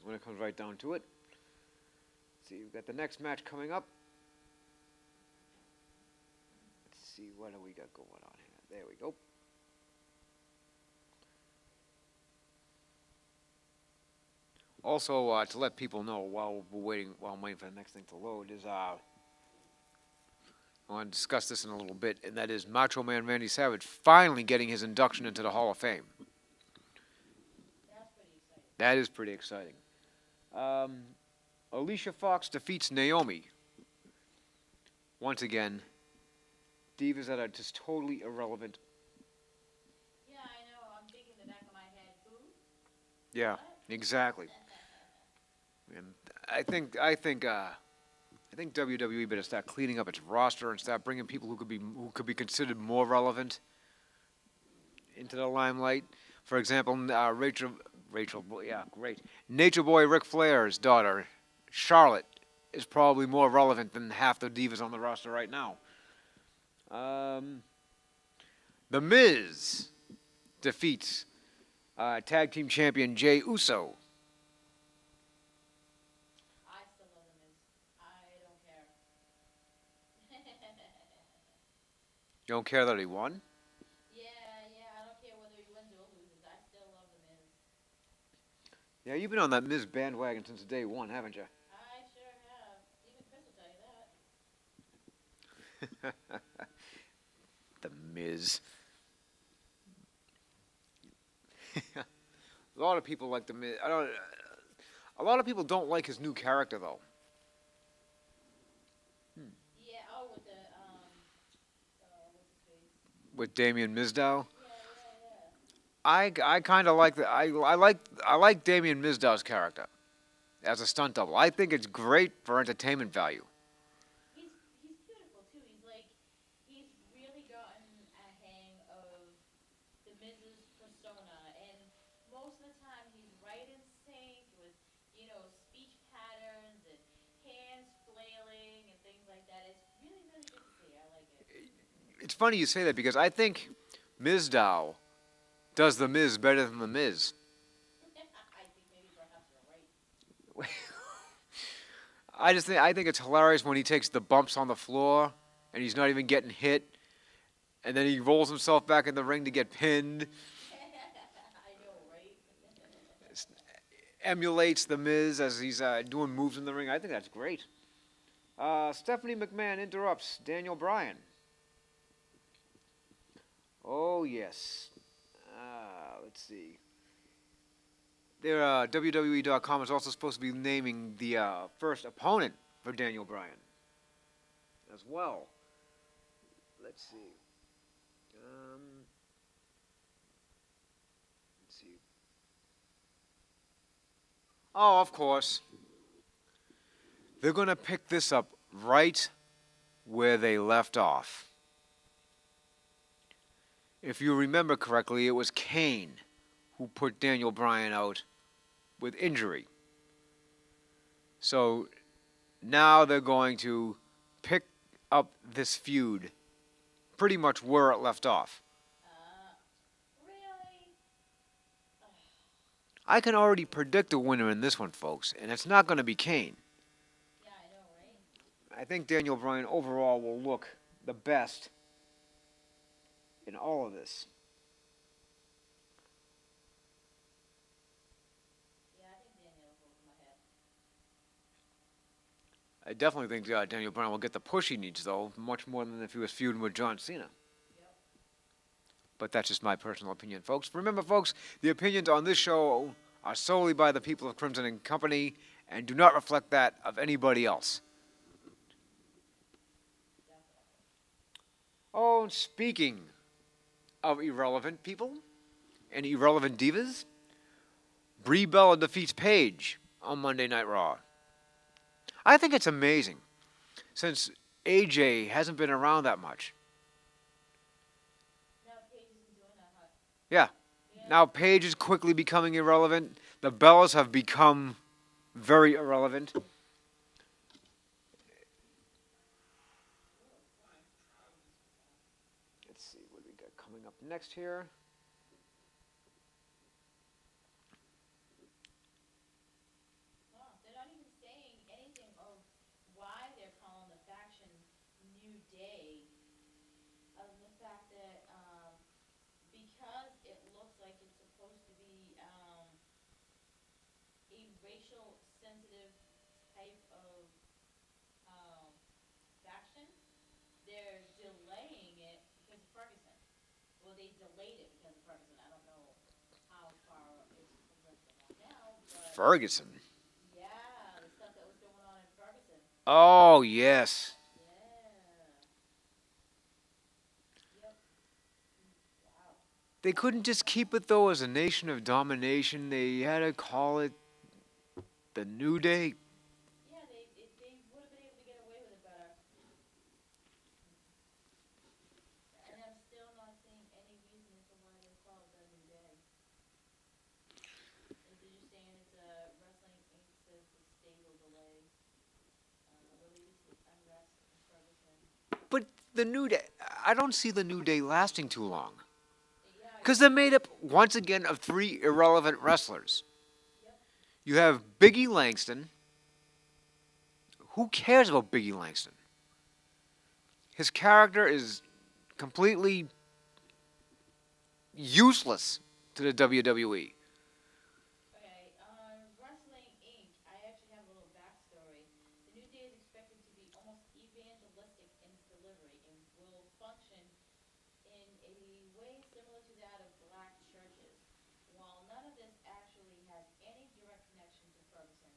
when it comes right down to it. Let's see, we've got the next match coming up. Let's see, what do we got going on here? There we go. Also, to let people know while I'm waiting for the next thing to load, is I want to discuss this in a little bit, and that is Macho Man Randy Savage finally getting his induction into the Hall of Fame. That is pretty exciting. Um, Alicia Fox defeats Naomi. Once again, divas that are just totally irrelevant. Yeah, I know. I'm thinking in the back of my head, who? Yeah, What? exactly. And I think WWE better start cleaning up its roster and start bringing people who could be considered more relevant into the limelight. For example, yeah, great. Nature Boy Ric Flair's daughter, Charlotte, is probably more relevant than half the divas on the roster right now. Um, the Miz defeats tag team champion Jey Uso. I still love the Miz. I don't care. You don't care that he won? Yeah, yeah. I don't care whether he wins or loses. I still love the Miz. Yeah, you've been on that Miz bandwagon since day one, haven't you? I sure have. Even Chris will tell you that. The Miz. A lot of people like the Miz. I don't. A lot of people don't like his new character though. Yeah. Oh, with the what's his face? With Damien Mizdow. Yeah, yeah, yeah. I kind of like the I like Damien Mizdow's character as a stunt double. I think it's great for entertainment value. He's beautiful too. He's really gotten a hang of the Miz's persona, and most of the time he's right in sync with speech patterns and hands flailing and things like that. It's really really good to see. I like it. It's funny you say that because I think Mizdow does the Miz better than the Miz. I think maybe perhaps you're right. I think it's hilarious when he takes the bumps on the floor and he's not even getting hit, and then he rolls himself back in the ring to get pinned. I know, right? Emulates the Miz as he's doing moves in the ring. I think that's great. Stephanie McMahon interrupts Daniel Bryan. Oh yes. Let's see. Their WWE.com is also supposed to be naming the first opponent for Daniel Bryan as well. Let's see. Um, let's see. Oh, of course. They're going to pick this up right where they left off. If you remember correctly, it was Kane who put Daniel Bryan out with injury. So now they're going to pick up this feud pretty much where it left off. Uh, really? Ugh. I can already predict a winner in this one, folks, and it's not going to be Kane. Yeah, I know, right? I think Daniel Bryan overall will look the best in all of this. Yeah, I think Daniel's over my head. I definitely think Daniel Bryan will get the push he needs, though, much more than if he was feuding with John Cena. Yep. But that's just my personal opinion, folks. Remember, folks, the opinions on this show are solely by the people of Krymzon and Company and do not reflect that of anybody else. Definitely. Oh, and speaking of irrelevant people and irrelevant divas, Brie Bella defeats Paige on Monday Night Raw. I think it's amazing, since AJ hasn't been around that much. Now Paige isn't doing that hot. Yeah, Yeah. now Paige is quickly becoming irrelevant. The Bellas have become very irrelevant. Let's see what we got coming up next here. Day, the fact that because it looks like it's supposed to be a racial sensitive type of um, faction, they're delaying it because of Ferguson. Well, they delayed it because of Ferguson. I don't know how far it's progressed along now, but Ferguson. yeah, the stuff that was going on in Ferguson. Oh, yes. Yeah. Yep. Wow. They couldn't just keep it, though, as a nation of domination. They had to call it the New Day. Yeah, they would have been able to get away with it better. And I'm still not seeing any reason as to why they call it the New Day. They're just saying it's a Wrestling Inc. says the stable delay related to unrest in Ferguson. But the New Day, I don't see the New Day lasting too long. Yeah, I Because agree. they're made up, once again, of three irrelevant wrestlers. Yep. You have Biggie Langston. Who cares about Biggie Langston? His character is completely useless to the WWE. Okay, on Wrestling Inc., I actually have a little backstory. The New Day is expected to be almost evangelistic in its delivery and will function in a way similar to that of black churches. While none of this actually has any direct connection to Ferguson,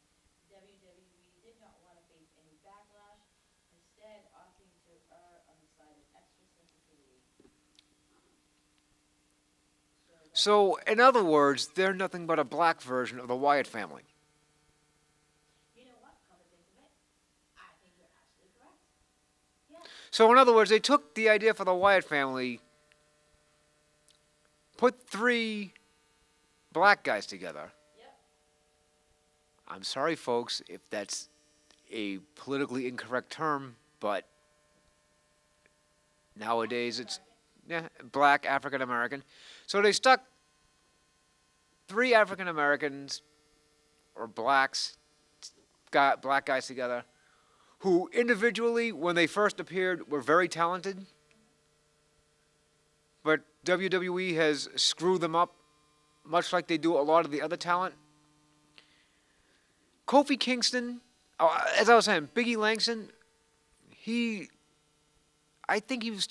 WWE did not want to face any backlash, instead opting to err on the side of extra sensitivity. So that's So, in other words, they're nothing but a black version of the Wyatt family. you know what? Come to think of it, I think you're absolutely correct. Yes. So, in other words, they took the idea for the Wyatt family, put three black guys together. Yep. I'm sorry, folks, if that's a politically incorrect term, but African nowadays it's American. yeah, black African American. So they stuck three African Americans or blacks, black guys together, who individually, when they first appeared, were very talented, but WWE has screwed them up, much like they do a lot of the other talent. Kofi Kingston, as I was saying, Biggie Langston, he, I think he's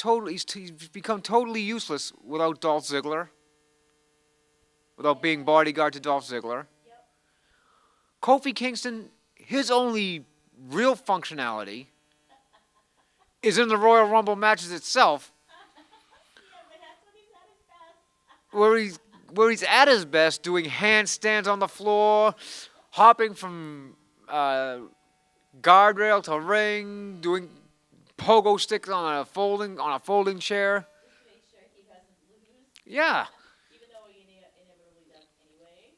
become totally useless without Dolph Ziggler, without being Yeah. bodyguard to Dolph Ziggler. Yep. Kofi Kingston, his only real functionality is in the Royal Rumble matches itself, Yeah, but that's when he's at his best. where he's where he's at his best doing handstands on the floor, hopping from guardrail to ring, doing pogo sticks on a folding chair. Just to make sure he doesn't lose, Yeah. even though he inevitably does anyway.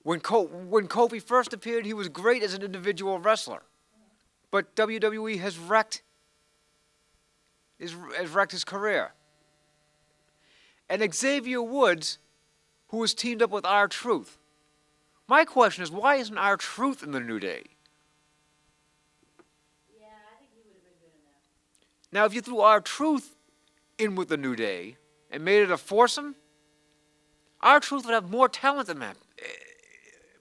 When Kofi first appeared, he was great as an individual wrestler, but WWE has wrecked his career. And Xavier Woods, who was teamed up with R-Truth. My question is, why isn't R-Truth in the New Day? Yeah, I think he would have been good in that. Now, if you threw R-Truth in with the New Day and made it a foursome, R-Truth would have more talent than that.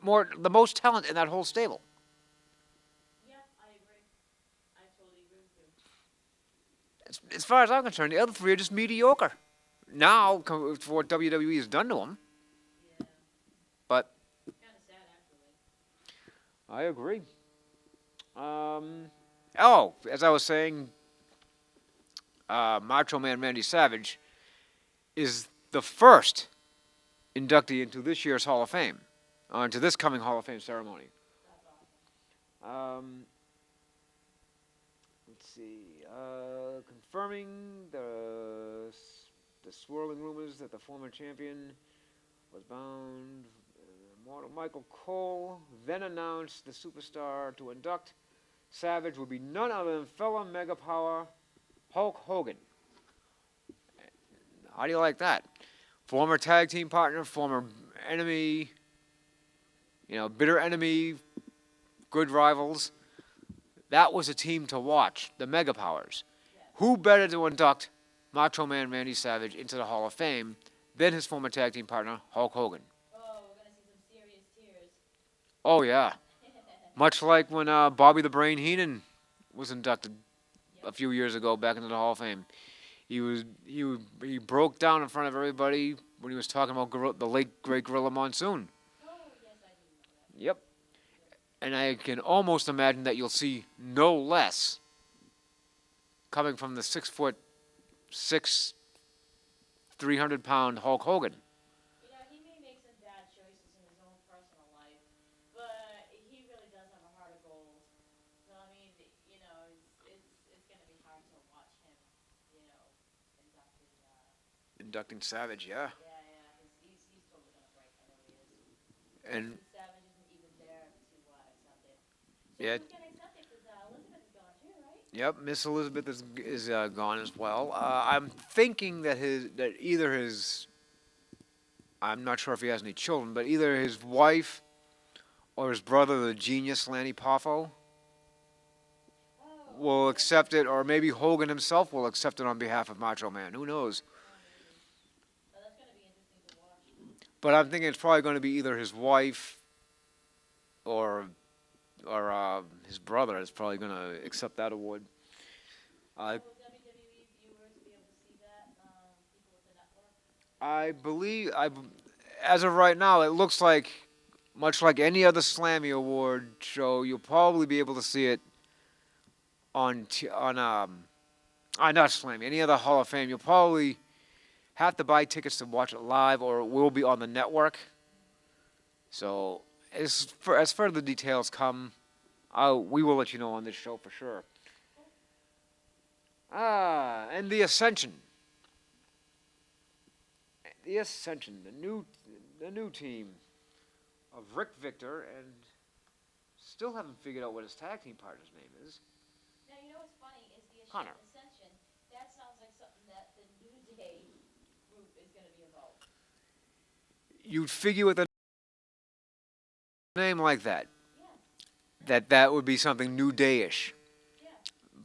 The most talent in that whole stable. Yeah, I agree. I totally agree with you. As far as I'm concerned, the other three are just mediocre. Now, for what WWE has done to them, Yeah, but kind of sad actually. I agree. As I was saying, Macho Man Randy Savage is the first inductee into this year's Hall of Fame, into this coming Hall of Fame ceremony. That's awesome. Let's see. Confirming the swirling rumors that the former champion was bound. Immortal Michael Cole then announced the superstar to induct Savage would be none other than fellow Mega Power Hulk Hogan. How do you like that? Former tag team partner, former enemy, bitter enemy, good rivals. that was a team to watch, the Mega Powers. Yes. Who better to induct Macho Man Randy Savage into the Hall of Fame than his former tag team partner, Hulk Hogan? Oh, we're gonna see some serious tears. Oh, yeah. Much like when Bobby the Brain Heenan was inducted a Yep. few years ago back into the Hall of Fame. He broke down in front of everybody when he was talking about the late great Gorilla Monsoon. Oh, yes, I do know that. Yep. And I can almost imagine that you'll see no less coming from the 6'6", 300-pound Hulk Hogan. You know, he may make some bad choices in his own personal life, but he really does have a heart of gold. So I mean, you know, it's gonna be hard to watch him, you know, inducted. Inducting Savage, yeah. Yeah, yeah, because he's totally gonna break. I know he is. And Mrs. Savage isn't even there to accept it. So yeah, who's gonna accept it? Because Elizabeth is gone too, right? yep, Miss Elizabeth is gone as well. I'm thinking that either his, I'm not sure if he has any children, but either his wife or his brother, the genius Lanny Poffo, Oh, will okay. accept it, or maybe Hogan himself will accept it on behalf of Macho Man. Who knows? Oh, maybe. Oh, that's gonna be interesting to watch. But I'm thinking it's probably going to be either his wife or his brother is probably going to accept that award. So I will WWE viewers be able to see that? People with the network. I believe as of right now, it looks like much like any other Slammy Award show, you'll probably be able to see it on not Slammy, any other Hall of Fame. You'll probably have to buy tickets to watch it live, or it will be on the network. So as further details come, we will let you know on this show for sure. And the Ascension. The Ascension, the new team of Rick Victor, and still haven't figured out what his tag team partner's name is. Now you know what's funny is the Connor. Ascension. That sounds like something that the New Day group is gonna be about. You'd figure with a name like that, Yes. that would be something New Day-ish, Yeah.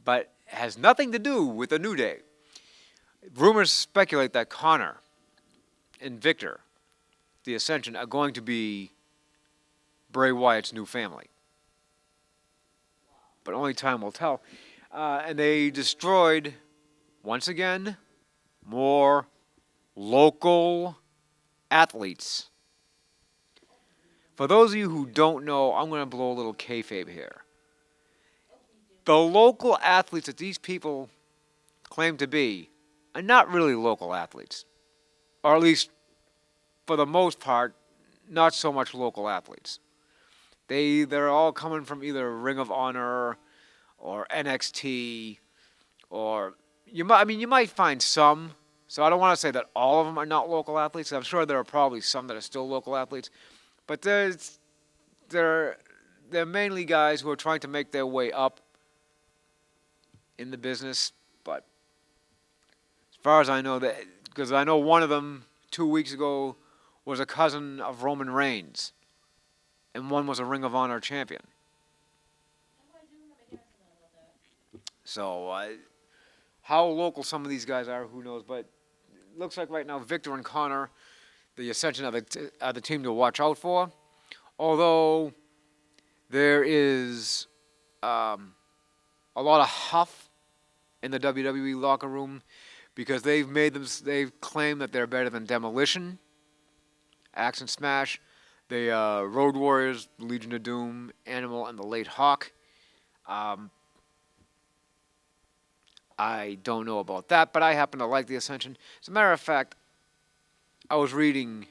but has nothing to do with the New Day. Rumors speculate that Connor and Victor, the Ascension, are going to be Bray Wyatt's new family. But only time will tell. And they destroyed, once again, more local athletes. For those of you who don't know, I'm going to blow a little kayfabe here. Oh, please do. The local athletes that these people claim to be are not really local athletes. Or at least, for the most part, not so much local athletes. They're all coming from either Ring of Honor or NXT, or you might find some. So I don't want to say that all of them are not local athletes. I'm sure there are probably some that are still local athletes, but they're mainly guys who are trying to make their way up in the business. But as far as I know, that because I know one of them 2 weeks ago was a cousin of Roman Reigns, and one was a Ring of Honor champion. Oh, I do remember hearing something about that. So how local some of these guys are, who knows? But it looks like right now Victor and Connor, the Ascension, are the team to watch out for. Although there is a lot of huff in the WWE locker room because they've claimed that they're better than Demolition, Axe and Smash, the Road Warriors, Legion of Doom, Animal, and the Late Hawk. Um, I don't know about that, but I happen to like the Ascension. As a matter of fact, I was reading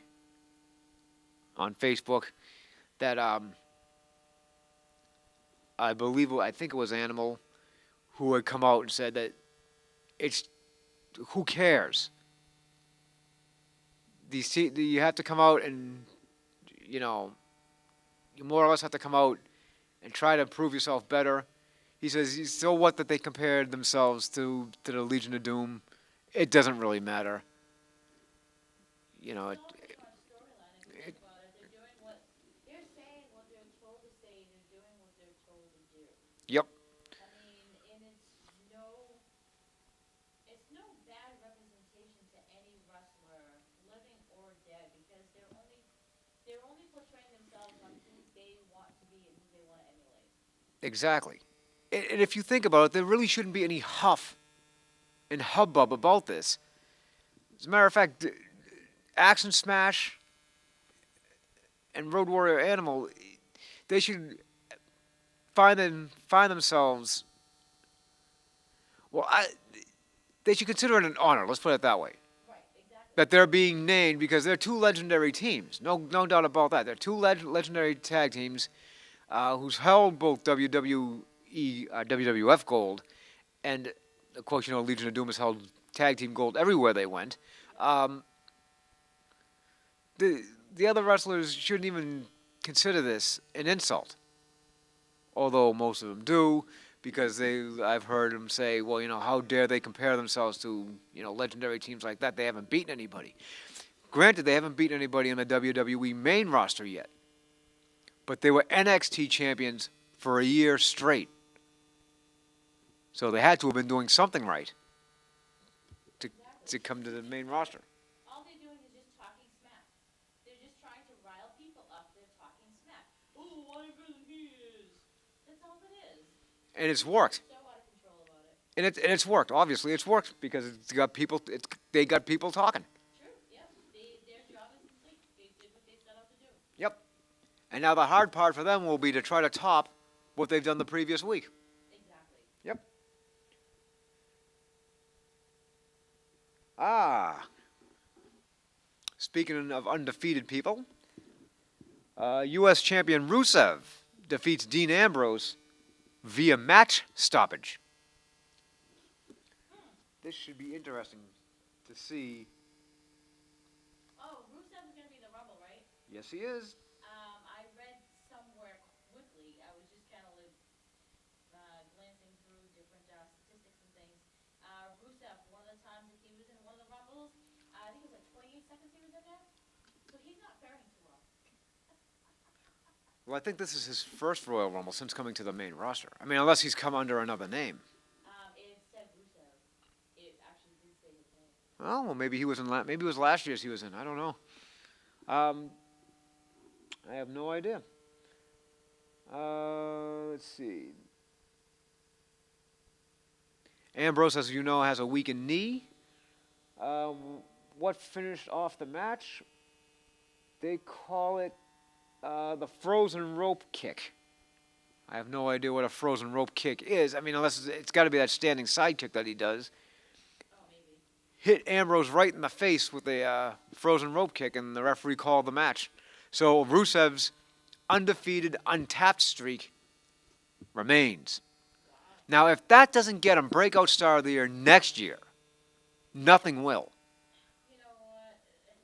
on Facebook that I think it was Animal who had come out and said that it's who cares. You have to come out and you know you more or less have to come out and try to prove yourself better. He says, so what that they compared themselves to the Legion of Doom? It doesn't really matter. You know, It's all pretty much storyline if you think about it. They're saying what they're told to say. They're doing what they're told to do. yep. Exactly. And if you think about it, there really shouldn't be any huff and hubbub about this. As a matter of fact, Action Smash and Road Warrior Animal, they should find themselves. Well, they should consider it an honor. Let's put it that way. Right, exactly. That they're being named because they're two legendary teams. No doubt about that. They're two legendary tag teams who's held both WWE, WWF gold, and of course, Legion of Doom has held tag team gold everywhere they went. Um, the the other wrestlers shouldn't even consider this an insult, although most of them do, because I've heard them say, well, how dare they compare themselves to legendary teams like that? They haven't beaten anybody. Granted, they haven't beaten anybody on the WWE main roster yet, but they were NXT champions for a year straight. So they had to have been doing something right to, Exactly. to come to the main roster. All they're doing is just talking smack. They're just trying to rile people up. They're talking smack. Oh, I'm better than he is. That's all it is. And it's People worked. are so out of control about it. And it's worked. Obviously, it's worked because they got people talking. True. Yep. Their job is complete. They did what they set out to do. Yep. And now the hard part for them will be to try to top what they've done the previous week. Exactly. Yep. Ah. Speaking of undefeated people, U.S. champion Rusev defeats Dean Ambrose via match stoppage. This should be interesting to see. Oh, Rusev is going to be in the Rumble, right? Yes, he is. I read somewhere quickly. I was just kind of like glancing through different statistics and things. Rusev, one of the times that he was in one of the Rumbles, I think it was like 28 seconds he was in there. So he's not faring too well. Well, I think this is his first Royal Rumble since coming to the main roster. I mean, unless he's come under another name. It said Rusev. It actually did say his name. Oh, well, maybe he was in. Maybe it was last year's he was in. I don't know. Um, I have no idea. Let's see. Ambrose, as you know, has a weakened knee. What finished off the match? They call it the frozen rope kick. I have no idea what a frozen rope kick is. I mean, unless it's got to be that standing side kick that he does. Oh, maybe. Hit Ambrose right in the face with a frozen rope kick, and the referee called the match. So Rusev's undefeated, untapped streak remains. Wow. Now, if that doesn't get him Breakout Star of the Year next year, nothing will. You know what?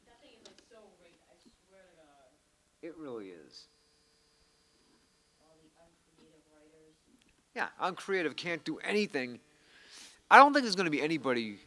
That thing is like so rigged. I swear to God. It really is. All the uncreative writers. Yeah, uncreative can't do anything. I don't think there's going to be anybody